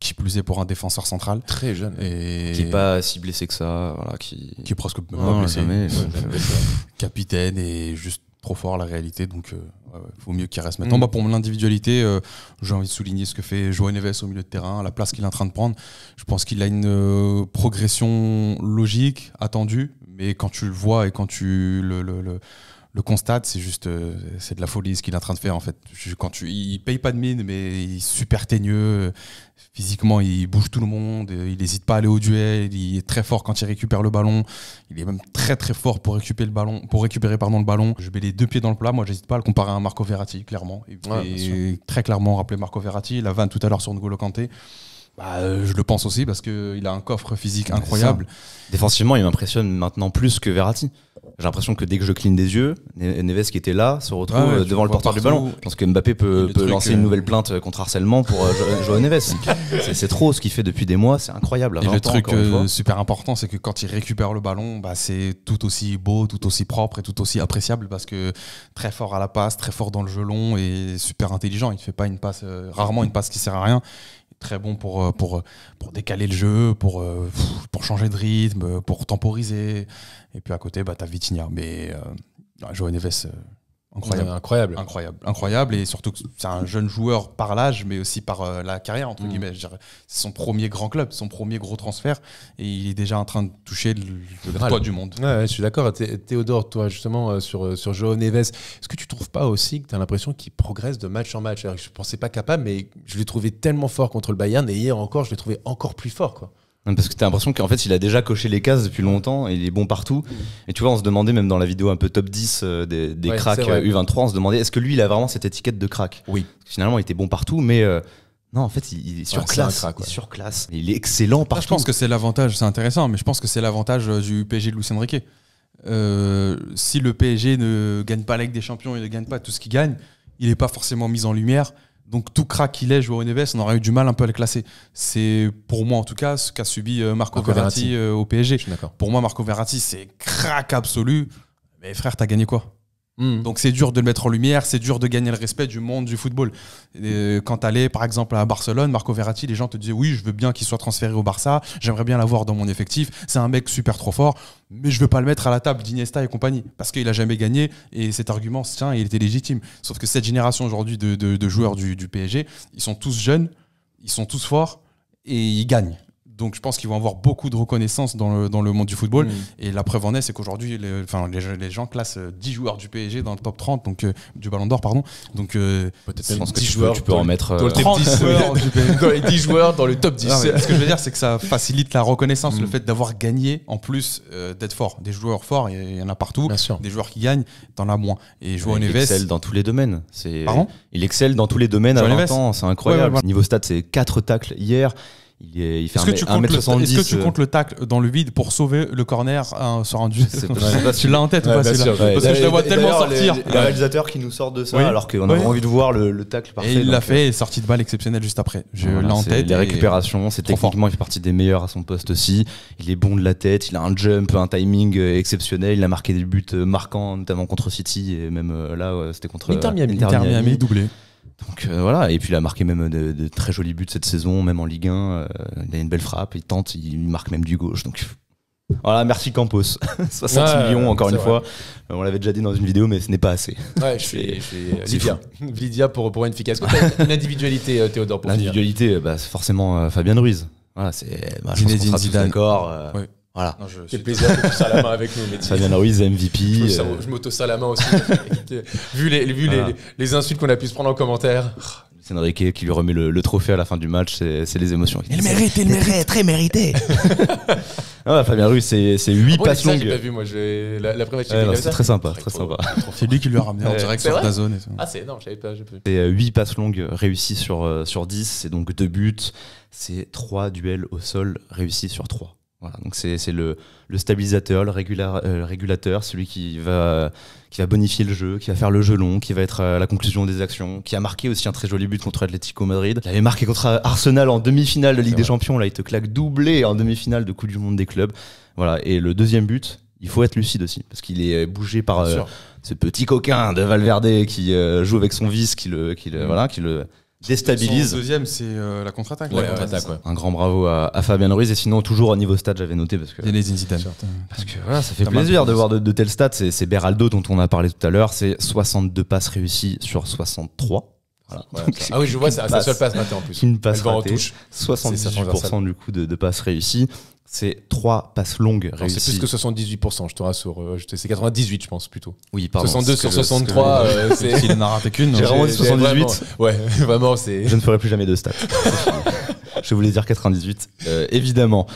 Qui plus est pour un défenseur central. Très jeune. Et Qui est pas si blessé que ça. Voilà, qui est presque même Non, pas blessé. jamais. Capitaine et juste trop fort, la réalité. Donc, vaut mieux qu'il reste. Maintenant, pour mon individualité, j'ai envie de souligner ce que fait João Neves au milieu de terrain, la place qu'il est en train de prendre. Je pense qu'il a une progression logique, attendue, mais quand tu le vois et quand tu le constate, c'est juste c'est de la folie ce qu'il est en train de faire en fait. Il paye pas de mine, mais il est super teigneux. Physiquement, il bouge tout le monde, il n'hésite pas à aller au duel, il est très fort quand il récupère le ballon. Il est même très très fort pour récupérer le ballon. Je mets les 2 pieds dans le plat. Moi, j'hésite pas à le comparer à un Marco Verratti, clairement. Et très clairement, rappeler Marco Verratti, la vanne tout à l'heure sur N'Golo Kanté. Je le pense aussi parce qu'il a un coffre physique incroyable. Défensivement, il m'impressionne maintenant plus que Verratti. J'ai l'impression que dès que je cligne des yeux, Neves qui était là se retrouve devant le porteur du ballon. Je pense que Mbappé peut lancer une nouvelle plainte contre harcèlement pour João Neves. C'est trop ce qu'il fait depuis des mois, c'est incroyable. Et le truc super important, c'est que quand il récupère le ballon, c'est tout aussi beau, tout aussi propre et tout aussi appréciable parce que très fort à la passe, très fort dans le jeu long et super intelligent. Il ne fait pas une passe, rarement une passe qui sert à rien. Très bon pour décaler le jeu, pour changer de rythme, pour temporiser. Et puis à côté, t'as Vitinha. Mais João Neves, incroyable. Et surtout que c'est un jeune joueur par l'âge, mais aussi par la carrière, entre guillemets. Je dirais. C'est son premier grand club, son premier gros transfert. Et il est déjà en train de toucher le toit du monde. Ouais, je suis d'accord. Théodore, toi, justement, sur João Neves, est-ce que tu trouves pas aussi que tu as l'impression qu'il progresse de match en match? Alors, je ne pensais pas capable, mais je l'ai trouvé tellement fort contre le Bayern. Et hier encore, je l'ai trouvé encore plus fort, quoi. Parce que t'as l'impression qu'en fait il a déjà coché les cases depuis longtemps et il est bon partout. Et tu vois, on se demandait même dans la vidéo un peu top 10 des cracks U23, on se demandait est-ce que lui il a vraiment cette étiquette de crack? Oui. Parce que finalement il était bon partout, mais non, en fait il est surclasse. Il est surclasse. Il est excellent partout. Je pense que c'est l'avantage, c'est intéressant, mais je pense que c'est l'avantage du PSG de Luis Enrique. Si le PSG ne gagne pas la Ligue des Champions, il ne gagne pas tout ce qu'il gagne, il n'est pas forcément mis en lumière. Donc tout crack qu'il est, João Neves, on aurait eu du mal un peu à le classer. C'est pour moi en tout cas ce qu'a subi Marco Verratti au PSG. Pour moi, Marco Verratti, c'est crack absolu. Mais frère, t'as gagné quoi? Donc c'est dur de le mettre en lumière, c'est dur de gagner le respect du monde du football. Quand t'allais par exemple à Barcelone, Marco Verratti, les gens te disaient oui, je veux bien qu'il soit transféré au Barça, j'aimerais bien l'avoir dans mon effectif, c'est un mec super trop fort, mais je veux pas le mettre à la table d'Iniesta et compagnie, parce qu'il a jamais gagné, et cet argument, tiens, il était légitime. Sauf que cette génération aujourd'hui de joueurs du PSG, ils sont tous jeunes, ils sont tous forts, et ils gagnent. Donc je pense qu'ils vont avoir beaucoup de reconnaissance dans le monde du football. Et la preuve en est, c'est qu'aujourd'hui, les gens classent 10 joueurs du PSG dans le top 30, donc du Ballon d'Or, pardon. Donc peut-être même 10 joueurs, tu peux en mettre dans le top 10 joueurs dans les 10 joueurs dans le top 10. Non, ce que je veux dire, c'est que ça facilite la reconnaissance, le fait d'avoir gagné, en plus d'être fort. Des joueurs forts, il y en a partout. Bien sûr. Des joueurs qui gagnent, t'en as moins. Et João Neves... Il excelle dans tous les domaines. Pardon ? Il excelle dans tous les domaines à 20 ans, c'est incroyable. Ouais. Niveau stats, c'est 4 tacles hier. Il fait 1m70. Est-ce que tu comptes le tacle dans le vide pour sauver le corner sur un duel? Tu l'as en tête ou pas? Parce que je le vois tellement sortir. Les réalisateurs qui nous sortent de ça, alors qu'on avait envie de voir le tacle parfait. Et il l'a fait, sortie de balle exceptionnelle juste après. Je l'ai en tête. Les récupérations, c'est techniquement, il fait partie des meilleurs à son poste aussi. Il est bon de la tête, il a un jump, un timing exceptionnel. Il a marqué des buts marquants, notamment contre City et même là, c'était contre Inter Miami, doublé. Donc voilà, et puis il a marqué même de très jolis buts cette saison, même en Ligue 1. Il a une belle frappe, il tente, il marque même du gauche. Donc voilà, merci Campos. 60 millions encore une fois. On l'avait déjà dit dans une vidéo, mais ce n'est pas assez. Ouais, je suis Vidia pour Benfica. Est-ce que tu as une individualité, Théodore, pour l'individualité, c'est forcément Fabien Ruiz. Voilà, Zinedine Zidane. Voilà. C'est plaisir que tu sois à la main avec nous. Fabien Ruiz, MVP. Je m'auto-sale la main aussi. vu les insultes qu'on a pu se prendre en commentaire. C'est Enrique qui lui remet le trophée à la fin du match, c'est les émotions. Il mérite, très mérité. Fabien Ruiz, c'est 8 passes longues. J'ai pas vu, moi, la première c'est très sympa. C'est lui qui lui a ramené en direct sur DAZN. Non, je savais pas. C'est 8 passes longues réussies sur 10, c'est donc 2 buts, c'est 3 duels au sol réussis sur 3. Voilà, donc c'est le stabilisateur, le régulateur, celui qui va bonifier le jeu, qui va faire le jeu long, qui va être à la conclusion des actions, qui a marqué aussi un très joli but contre Atlético Madrid. Il avait marqué contre Arsenal en demi-finale de Ligue des Champions, là il te claque doublé en demi-finale de Coupe du Monde des clubs. Voilà, et le deuxième but, il faut être lucide aussi, parce qu'il est bougé par ce petit coquin de Valverde qui joue avec son vice, qui le déstabilise. Son deuxième, c'est la contre-attaque. Ouais, contre-attaque, ouais. Un grand bravo à Fabien Ruiz. Et sinon, toujours au niveau stats, j'avais noté parce que voilà, ça fait plaisir de voir de tels stats. C'est Beraldo dont on a parlé tout à l'heure. C'est 62 passes réussies sur 63. Voilà. Ah oui, je vois, c'est sa seule passe ratée en plus. Une passe ratée. 78% du coup de passes réussies. C'est 3 passes longues réussies. C'est plus que 78%, je te rassure. C'est 98, je pense, plutôt. Oui, pardon. 62 sur 63, c'est... Il n'en a raté qu'une. J'ai vraiment dit 78. Ouais, vraiment, c'est... Je ne ferai plus jamais de stats. Je voulais dire 98. Évidemment.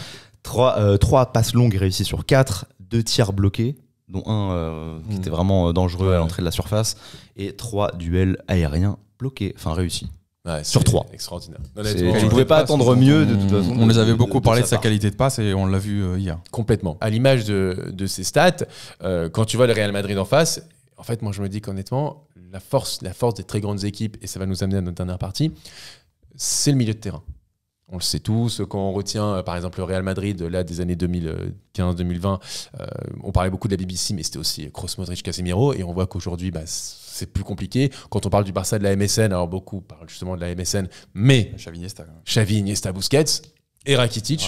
3 passes longues réussies sur 4, 2 tirs bloqués, dont un qui était vraiment dangereux à l'entrée de la surface, et 3 duels aériens bloqués, enfin réussis. Ouais, sur 3. Extraordinaire. Tu ne pouvais pas attendre mieux de toute façon. On les avait beaucoup parlé de sa qualité de passe et on l'a vu hier. Complètement. À l'image de ses stats, quand tu vois le Real Madrid en face, en fait, moi je me dis qu'honnêtement, la force des très grandes équipes, et ça va nous amener à notre dernière partie, c'est le milieu de terrain. On le sait tous, quand on retient par exemple le Real Madrid là, des années 2015-2020, on parlait beaucoup de la BBC, mais c'était aussi Kroos, Modric, Casemiro, et on voit qu'aujourd'hui, c'est plus compliqué. Quand on parle du Barça de la MSN, alors beaucoup parlent justement de la MSN, mais Xavi, Iniesta, Busquets et Rakitic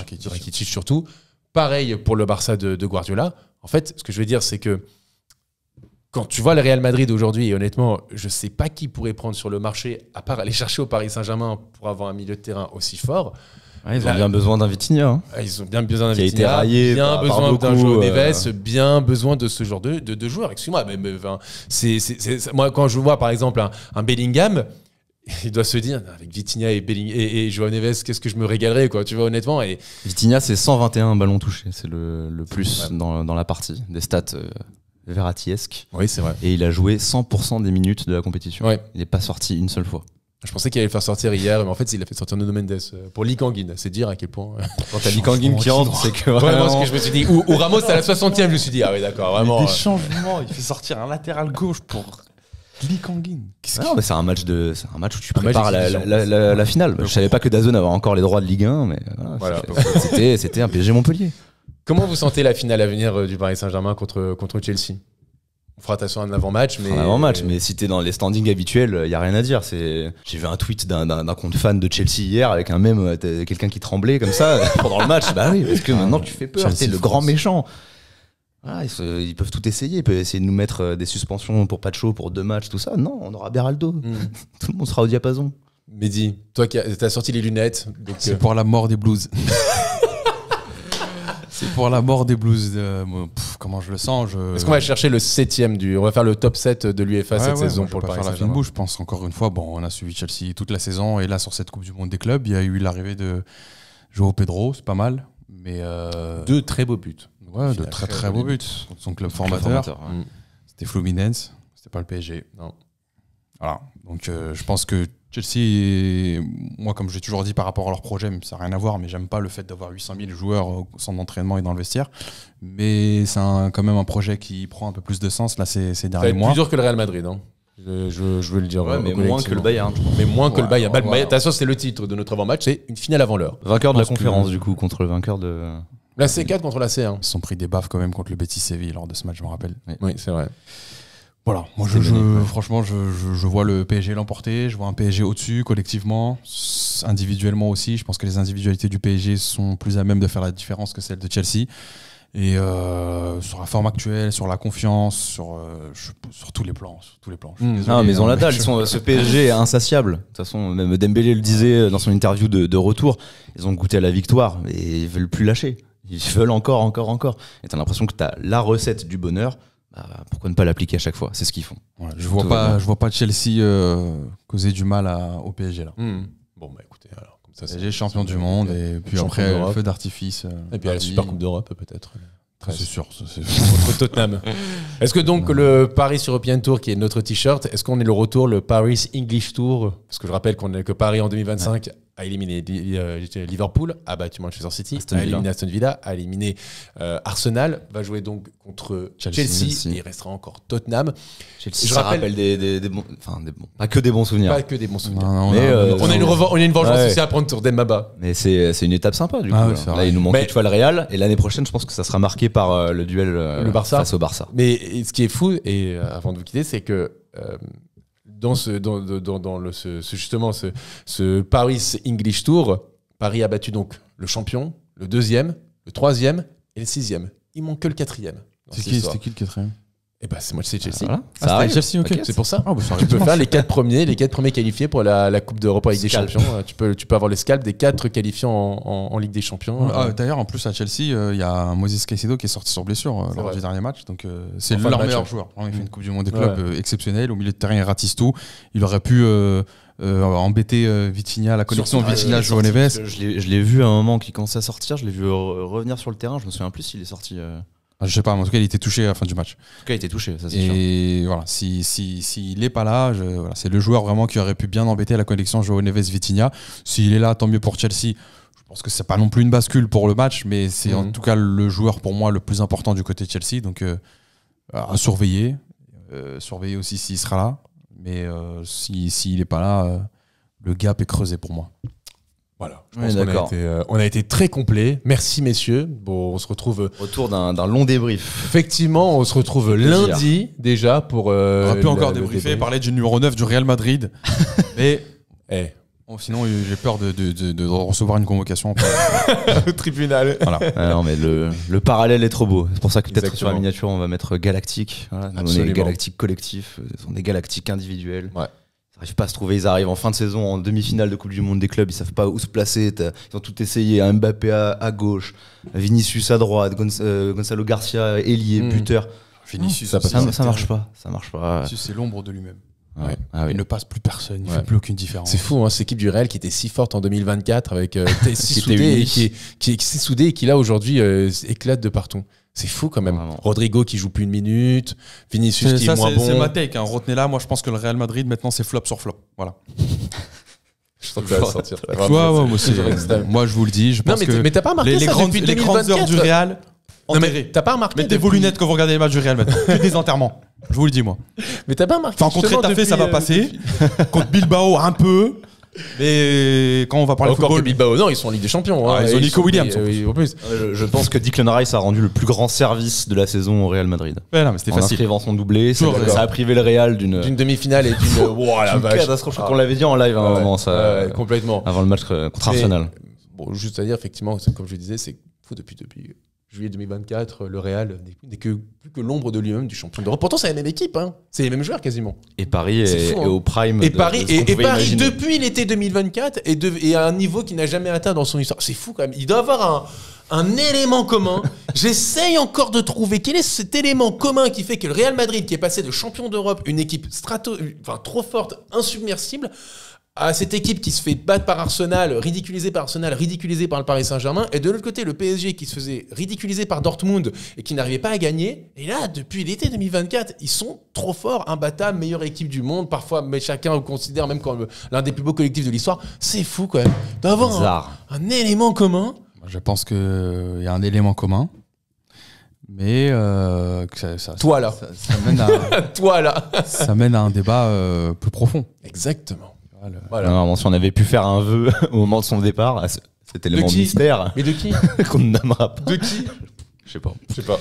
surtout. Pareil pour le Barça de Guardiola. En fait, ce que je veux dire, c'est que quand tu vois le Real Madrid aujourd'hui, et honnêtement, je ne sais pas qui pourrait prendre sur le marché, à part aller chercher au Paris Saint-Germain pour avoir un milieu de terrain aussi fort. Ouais, ils ont bien besoin d'un Vitinha. Hein. Ils ont bien besoin d'un Vitinha, qui a été raillé bien par besoin d'un joueur Neves, bien besoin de ce genre de joueurs. Excuse-moi, mais moi, quand je vois par exemple un Bellingham, il doit se dire, avec Vitinha et Joao Neves, qu'est-ce que je me régalerais, quoi, tu vois, honnêtement. Et Vitinha, c'est 121 ballons touchés. C'est le plus dans la partie. Des stats Verratti-esques. Oui, c'est vrai. Et il a joué 100% des minutes de la compétition. Ouais. Il n'est pas sorti une seule fois. Je pensais qu'il allait le faire sortir hier, mais en fait, il a fait sortir Nuno Mendes pour Lee Kang-in. C'est dire à quel point. Quand t'as Lee Kang-in qui entre, c'est que vraiment ce que je me suis dit. Ou Ramos à la 60e, je me suis dit, ah oui, d'accord, vraiment. Des changements, il fait sortir un latéral gauche pour Lee Kang-in. Non, mais c'est un match où tu prépares la finale. Je savais pas que DAZN avait encore les droits de Ligue 1, mais voilà. C'était un PSG Montpellier. Comment vous sentez la finale à venir du Paris Saint-Germain contre Chelsea? On fera attention à un avant-match, mais si t'es dans les standings habituels, il y a rien à dire. J'ai vu un tweet d'un compte fan de Chelsea hier avec un mème, quelqu'un qui tremblait comme ça pendant le match. Bah oui, parce que maintenant tu fais peur, c'est le grand méchant. Voilà, ils peuvent tout essayer, ils peuvent essayer de nous mettre des suspensions pour Pacho pour 2 matchs, tout ça. Non, on aura Beraldo. Tout le monde sera au diapason. Mehdi, toi qui as sorti les lunettes. C'est pour la mort des Blues. C'est pour la mort des Blues. Comment je le sens Est-ce qu'on va chercher le 7e On va faire le top 7 de l'UEFA cette saison pour le Paris Saint-Germain. Je pense encore une fois, on a suivi Chelsea toute la saison et là sur cette Coupe du Monde des clubs, il y a eu l'arrivée de João Pedro, c'est pas mal. Mais 2 très beaux buts. Ouais, de très beaux buts. Son club formateur. C'était Fluminense, c'était pas le PSG. Non. Voilà. Donc je pense que Chelsea, moi comme je l'ai toujours dit par rapport à leur projet, ça n'a rien à voir, mais j'aime pas le fait d'avoir 800 000 joueurs au centre d'entraînement et dans le vestiaire. Mais c'est quand même un projet qui prend un peu plus de sens là ces derniers mois. C'est plus dur que le Real Madrid, hein. Je veux le dire. Ouais, mais moins que le Bayern. Mais moins que le Bayern. Attention, c'est le titre de notre avant-match, c'est une finale avant l'heure. Vainqueur de la conférence du coup contre le vainqueur de... La C4 contre la C1. Ils se sont pris des baffes quand même contre le Betis Séville lors de ce match, je me rappelle. Oui, c'est vrai. Voilà, moi franchement, je vois le PSG l'emporter, je vois un PSG au-dessus collectivement, individuellement aussi. Je pense que les individualités du PSG sont plus à même de faire la différence que celles de Chelsea. Et sur la forme actuelle, sur la confiance, sur tous les plans. Non, mais ils ont la dalle. Ce PSG est insatiable. De toute façon, même Dembélé le disait dans son interview de retour. Ils ont goûté à la victoire et ils veulent plus lâcher. Ils veulent encore. Et t'as l'impression que t'as la recette du bonheur. Pourquoi ne pas l'appliquer à chaque fois? C'est ce qu'ils font. Voilà, je vois pas Chelsea causer du mal au PSG là. Bon bah écoutez, alors comme ça, PSG champion du monde et puis après le feu d'artifice. Et puis à la Super Coupe d'Europe peut-être. C'est sûr. Contre Tottenham. Est-ce que donc le Paris European Tour qui est notre t-shirt, est-ce qu'on est le retour, le Paris English Tour? Parce que je rappelle que Paris en 2025 a éliminé Liverpool, a battu Manchester City, Aston a Villa. éliminé Aston Villa, a éliminé Arsenal, va jouer donc contre Chelsea. Et il restera encore Tottenham. Chelsea, Je ça rappelle- rappelle des bons, pas que des bons souvenirs. Pas que des bons souvenirs. Non, Mais, On a une vengeance Ouais. aussi à prendre sur Dembaba. Mais c'est une étape sympa du coup. Ah ouais, là. c'est Là, vrai. il nous manque Mais- tu vois le Real et l'année prochaine, je pense que ça sera marqué par le duel Le Barça. face au Barça. Mais ce qui est fou, et avant de vous quitter, c'est que dans ce Paris English Tour, Paris a battu donc le champion, le 2e, le 3e et le 6e. Il manque que le 4e. C'était qui le quatrième? Et bah c'est moi, c'est Chelsea. Voilà. Ah, c'était arrive. Chelsea, ok. C'est pour ça. Ah, bah, ça Tu arrive peux dimanche. faire les 4 premiers qualifiés pour la Coupe d'Europe en Ligue des Scalp. Champions. Tu peux avoir le scalp des 4 qualifiés en Ligue des Champions. Ah, d'ailleurs, en plus à Chelsea, il y a Moses Caicedo qui est sorti sur blessure lors vrai. du dernier match. Donc c'est En fin de leur match, meilleur ouais. joueur. Il fait une Coupe du Monde des clubs exceptionnelle. Au milieu de terrain, il ratisse tout. Il aurait pu embêter Vitinha, la connexion Surtout, Vitinha-Joao Parce Neves. que je l'ai vu à un moment qui commençait à sortir, je l'ai vu revenir sur le terrain, je me souviens plus s'il est sorti. En Je sais pas, mais en tout cas, il était touché à la fin du match. tout cas, il était touché, ça c'est sûr. Et voilà, s'il n'est pas là, voilà, c'est le joueur vraiment qui aurait pu bien embêter la connexion Joao Neves-Vitinha. S'il est là, tant mieux pour Chelsea. Je pense que c'est pas non plus une bascule pour le match, mais c'est en tout cas le joueur pour moi le plus important du côté de Chelsea. Donc à surveiller. Surveiller aussi s'il sera là. Mais s'il n'est pas là, le gap est creusé pour moi. Voilà, je Ouais, pense qu'on d'accord. on a été très complet. Merci messieurs. Bon, on se retrouve Retour d'un long débrief. effectivement, on se retrouve plaisir. lundi déjà pour. On aurait pu encore débriefer, parler du numéro 9 du Real Madrid. Mais sinon, j'ai peur de recevoir une convocation. au tribunal. Voilà. Non, mais le parallèle est trop beau. C'est pour ça que peut-être sur la Exactement. miniature, on va mettre galactique. Voilà, nous, on Absolument. est galactique collectif, ce sont des galactiques individuels. Ouais. Ils n'arrivent pas à se trouver, ils arrivent en fin de saison, en demi-finale de Coupe du Monde des clubs, ils savent pas où se placer. Ils ont tout essayé. Mbappé à gauche, Vinicius à droite, Gonzalo Garcia ailier, buteur. Vinicius, ça passe Ça marche pas. Ça marche pas. Vinicius, c'est l'ombre de lui-même. Ouais. Ah oui. Il ne passe plus personne, il ne Ouais. fait plus aucune différence. C'est fou, hein, cette équipe du Real qui était si forte en 2024 avec si Qui était soudée et unique. qui est si soudée et qui là aujourd'hui éclate de partout. C'est fou quand même. Vraiment. Rodrigo qui joue plus une minute, Vinicius qui est moins C'est bon. ma take, hein. Retenez-la, moi je pense que le Real Madrid maintenant c'est flop sur flop. Voilà. Je sens que ça va sortir. Moi je vous le dis, je Non pense mais que mais t'as pas remarqué les ça grandes depuis les grandes heures 2024? du Real, Non, mais enterrées. t'as pas remarqué Mettez vos depuis- lunettes quand vous regardez les matchs du Real maintenant. Que des enterrements. Je vous le dis moi. Mais t'as pas remarqué Enfin contre justement Etafé ça va depuis, passer. Contre Bilbao un peu. Mais quand on va parler Encore que football, Bilbao, non, ils sont en Ligue des Champions. Ah, hein, ils ont et Nico sont- Williams, en en plus. Je pense que Declan Rice a rendu le plus grand service de la saison au Real Madrid. ouais, non, mais c'était En facile. inscrivant son doublé, Toujours, ça a privé le Real d'une D'une demi-finale et d'une. Wow, la vache. catastrophe. Je crois qu'on l'avait dit en live à un moment, ça, Ouais, complètement. avant le match contre Mais- Arsenal. Bon, juste à dire, effectivement, comme je le disais, c'est fou depuis juillet 2024, le Real n'est que plus que l'ombre de lui-même du champion d'Europe. Pourtant, c'est la même équipe, hein. C'est les mêmes joueurs quasiment. Et Paris C'est est, fou, hein. est au prime. Et de- Paris, de ce qu'on et pouvait Paris imaginer. depuis l'été 2024 est à un niveau qu'il n'a jamais atteint dans son histoire. C'est fou quand même. Il doit avoir un élément commun. J'essaye encore de trouver quel est cet élément commun qui fait que le Real Madrid, qui est passé de champion d'Europe, une équipe trop forte, insubmersible, à cette équipe qui se fait battre par Arsenal, ridiculisée par le Paris Saint-Germain, et de l'autre côté, le PSG qui se faisait ridiculiser par Dortmund et qui n'arrivait pas à gagner. Et là, depuis l'été 2024, ils sont trop forts, imbattables, meilleure équipe du monde, parfois, mais chacun le considère même comme l'un des plus beaux collectifs de l'histoire. C'est fou quand même d'avoir Bizarre. un élément commun. Je pense qu'il y a un élément commun. Mais que ça, Toi, là. ça mène à, Toi là. ça mène à un débat plus profond. Exactement. Voilà. Voilà. Non, si on avait pu faire un vœu au moment de son départ, à cet élément qui mystère Mais de qui qu'on ne nommera pas. De qui Je sais pas. Je sais pas.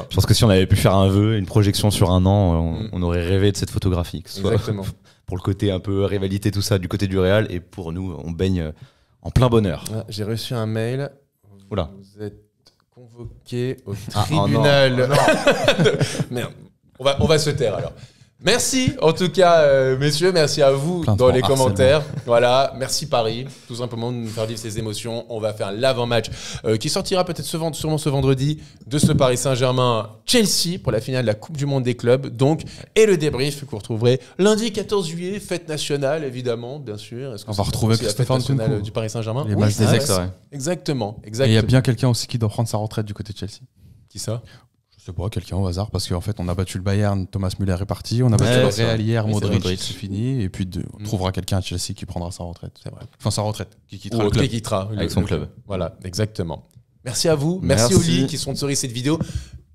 Je pense que si on avait pu faire un vœu, une projection sur un an, on aurait rêvé de cette photographie. Que ce soit Exactement. pour le côté un peu rivalité, tout ça, du côté du Real, et pour nous, on baigne en plein bonheur. Ah, j'ai reçu un mail. Oula. Vous êtes convoqué au Ah, oh non. tribunal. Merde. On va se taire alors. Merci en tout cas, messieurs. Merci à vous Plein de dans les harcèlement. commentaires. Voilà. Merci Paris. Tout simplement de nous faire vivre ces émotions. On va faire l'avant-match qui sortira peut-être sûrement ce vendredi de ce Paris Saint-Germain-Chelsea pour la finale de la Coupe du Monde des clubs. Donc, et le débrief que vous retrouverez lundi 14 juillet, fête nationale évidemment, bien sûr. Est-ce que On va c'est retrouver aussi la fête Stéphane nationale Nkunku. du Paris Saint-Germain. Les Oui, matchs des c'est ex. vrai. Exactement. Et il y a bien quelqu'un aussi qui doit prendre sa retraite du côté de Chelsea. Qui ça? Je Je sais pas, quelqu'un au hasard, parce qu'en fait, on a battu le Bayern, Thomas Müller est parti, on a battu le Real hier, Oui, c'est Modric, c'est fini, et puis on trouvera quelqu'un à Chelsea qui prendra sa retraite. C'est vrai. Enfin, sa retraite, qui quittera Ou le club. qui quittera Avec son club. Voilà, exactement. Merci à vous. Merci Merci. Oli qui sponsorise cette vidéo.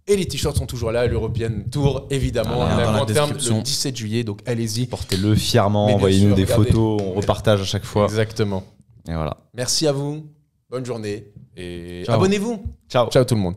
Et les t-shirts sont toujours là, l'European Tour, évidemment. Voilà, la dans la grande ferme description. le 17 juillet, donc allez-y. Portez-le fièrement, Mais bien envoyez-nous sûr, des regardez. photos, on repartage à chaque fois. Exactement. Et voilà. Merci à vous. Bonne journée. Et Ciao. abonnez-vous. Ciao. Ciao tout le monde.